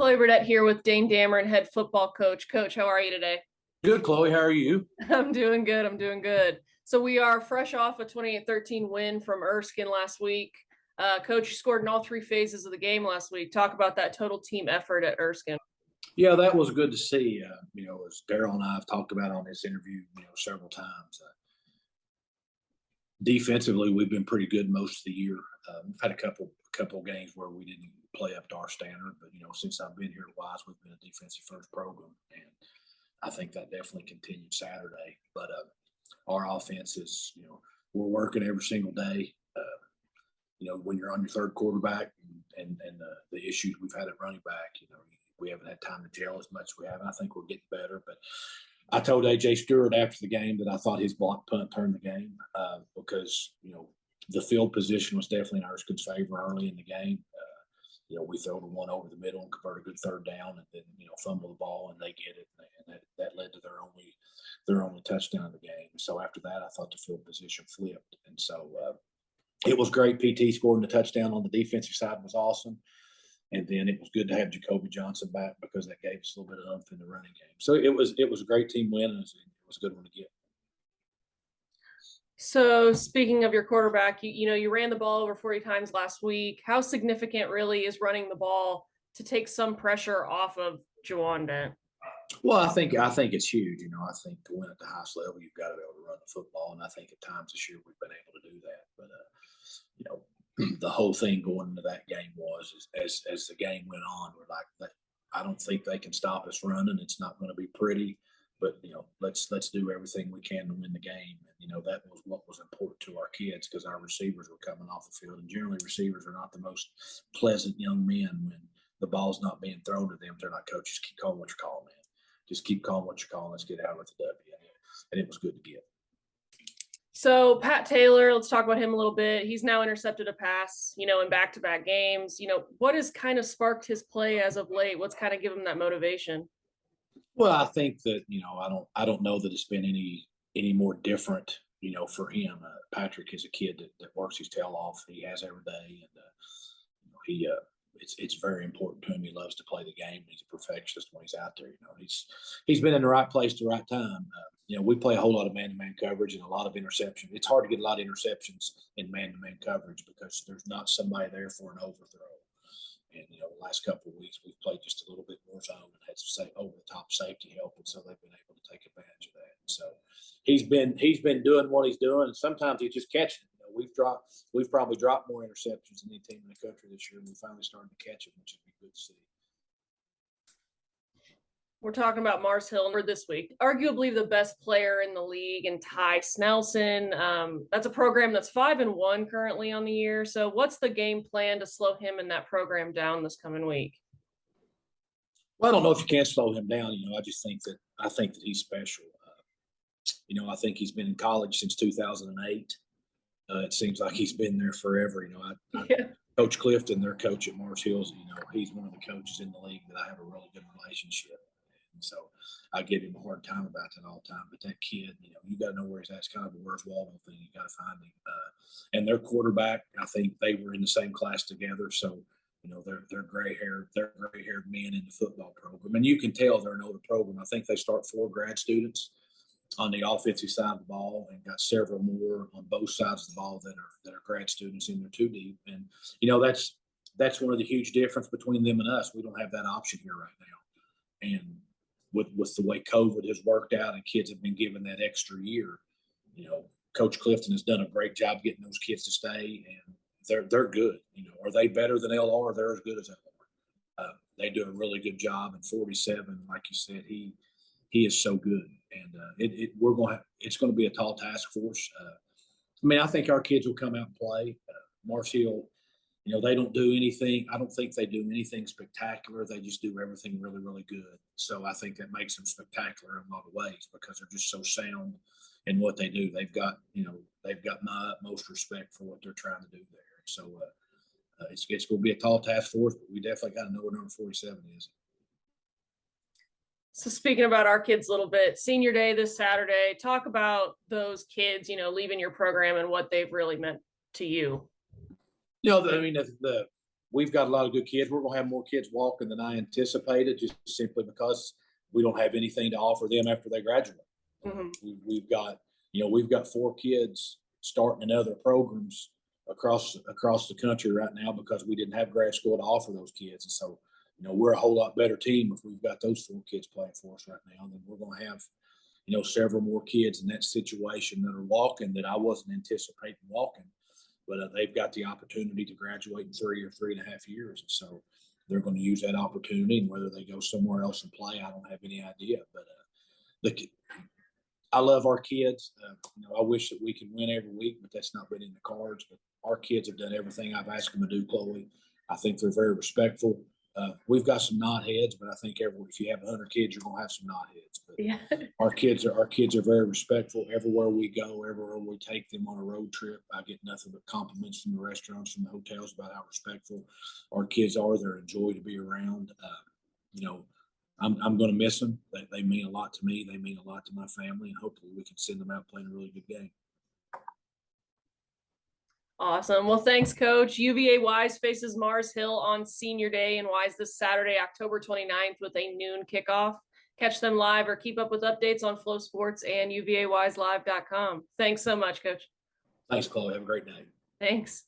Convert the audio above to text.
Chloe Burdett here with Dane Damron, head football coach. Coach, how are you today? Good, Chloe. How are you? I'm doing good. I'm doing good. So we are fresh off a 28-13 win from Erskine last week. Coach, you scored in all three phases of the game last week. Talk about that total team effort at Erskine. Yeah, that was good to see. As Daryl and I have talked about on this interview, several times. Defensively, we've been pretty good most of the year. We've had a couple of games where we didn't play up to our standard, but since I've been here at Wise, we've been a defensive first program, and I think that definitely continued Saturday. But our offense is, we're working every single day. When you're on your third quarterback and the issues we've had at running back, we haven't had time to gel as much as we have. I think we're getting better. But I told A.J. Stewart after the game that I thought his block punt turned the game because, the field position was definitely in Erskine's favor early in the game. We throw the one over the middle and convert a good third down and then, fumble the ball and they get it. And that led to their only touchdown of the game. So after that, I thought the field position flipped. And so it was great. PT scoring the touchdown on the defensive side was awesome. And then it was good to have Jacoby Johnson back because that gave us a little bit of oomph in the running game. So it was a great team win, and it was a good one to get. So speaking of your quarterback, you ran the ball over 40 times last week. How significant really is running the ball to take some pressure off of Juwan Dent? Well, I think it's huge. I think to win at the highest level, you've got to be able to run the football, and I think at times this year we've been able to do that. But the whole thing going into that game was as the game went on, we're like, I don't think they can stop us running. It's not going to be pretty, but let's do everything we can to win the game. And that was what was important to our kids because our receivers were coming off the field, and generally receivers are not the most pleasant young men when the ball's not being thrown to them. They're like, coach, just keep calling what you're calling, man. Just keep calling what you're calling. Let's get out with the W. And it was good to get. So Pat Taylor, let's talk about him a little bit. He's now intercepted a pass, in back-to-back games. What has kind of sparked his play as of late? What's kind of given him that motivation? Well, I think that I don't know that it's been any more different, for him. Patrick is a kid that works his tail off. He has every day, and it's very important to him. He loves to play the game. He's a perfectionist when he's out there. He's been in the right place at the right time. We play a whole lot of man-to-man coverage and a lot of interceptions. It's hard to get a lot of interceptions in man-to-man coverage because there's not somebody there for an overthrow. And, the last couple of weeks we've played just a little bit more zone and had some over-the-top safety help, and so they've been able to take advantage of that. And so he's been doing what he's doing, and sometimes he's just catching it. We've probably dropped more interceptions than any team in the country this year, and we finally started to catch them, which has been good to see. We're talking about Mars Hill this week. Arguably the best player in the league, and Ty Snelson. That's a program that's 5-1 currently on the year. So what's the game plan to slow him and that program down this coming week? Well, I don't know if you can slow him down. I think that he's special. I think he's been in college since 2008. It seems like he's been there forever. Coach Clifton, their coach at Mars Hills, he's one of the coaches in the league that I have a really good relationship. And so I give him a hard time about that all the time. But that kid, you got to know where he's at. It's kind of a Where's Waldo thing. You got to find him. And their quarterback, I think they were in the same class together. So, they're gray-haired men in the football program. And you can tell they're an older program. I think they start 4 grad students on the offensive side of the ball and got several more on both sides of the ball that are grad students in their 2 deep. And, that's one of the huge difference between them and us. We don't have that option here right now. And with the way COVID has worked out and kids have been given that extra year, Coach Clifton has done a great job getting those kids to stay, and they're good. Are they better than LR? They're as good as LR. They do a really good job. And 47, like you said, he is so good, and it's going to be a tall task force. I think our kids will come out and play. Mars Hill, they don't do anything. I don't think they do anything spectacular. They just do everything really, really good. So I think that makes them spectacular in a lot of ways because they're just so sound in what they do. They've got my utmost respect for what they're trying to do there. So it's going to be a tall task force, but we definitely got to know where number 47 is. So speaking about our kids a little bit, senior day this Saturday, talk about those kids, leaving your program and what they've really meant to you. The we've got a lot of good kids. We're going to have more kids walking than I anticipated, just simply because we don't have anything to offer them after they graduate. Mhm. We've got, we've got 4 kids starting in other programs across the country right now because we didn't have grad school to offer those kids. And so, we're a whole lot better team if we've got those 4 kids playing for us right now. Then we're going to have, several more kids in that situation that are walking that I wasn't anticipating walking, but they've got the opportunity to graduate in 3 or 3.5 years. And so they're going to use that opportunity, and whether they go somewhere else and play, I don't have any idea. But I love our kids. I wish that we could win every week, but that's not been in the cards. But our kids have done everything I've asked them to do, Chloe. I think they're very respectful. We've got some knotheads, but I think if you have 100 kids, you're going to have some knotheads. But Yeah. our kids are very respectful. Everywhere we go, everywhere we take them on a road trip, I get nothing but compliments from the restaurants, from the hotels about how respectful our kids are. They're a joy to be around. I'm going to miss them. They mean a lot to me. They mean a lot to my family, and hopefully we can send them out playing a really good game. Awesome. Well, thanks, Coach. UVA Wise faces Mars Hill on Senior Day in Wise this Saturday, October 29th, with a noon kickoff. Catch them live or keep up with updates on Flow Sports and UVAWiseLive.com. Thanks so much, Coach. Thanks, Chloe. Have a great day. Thanks.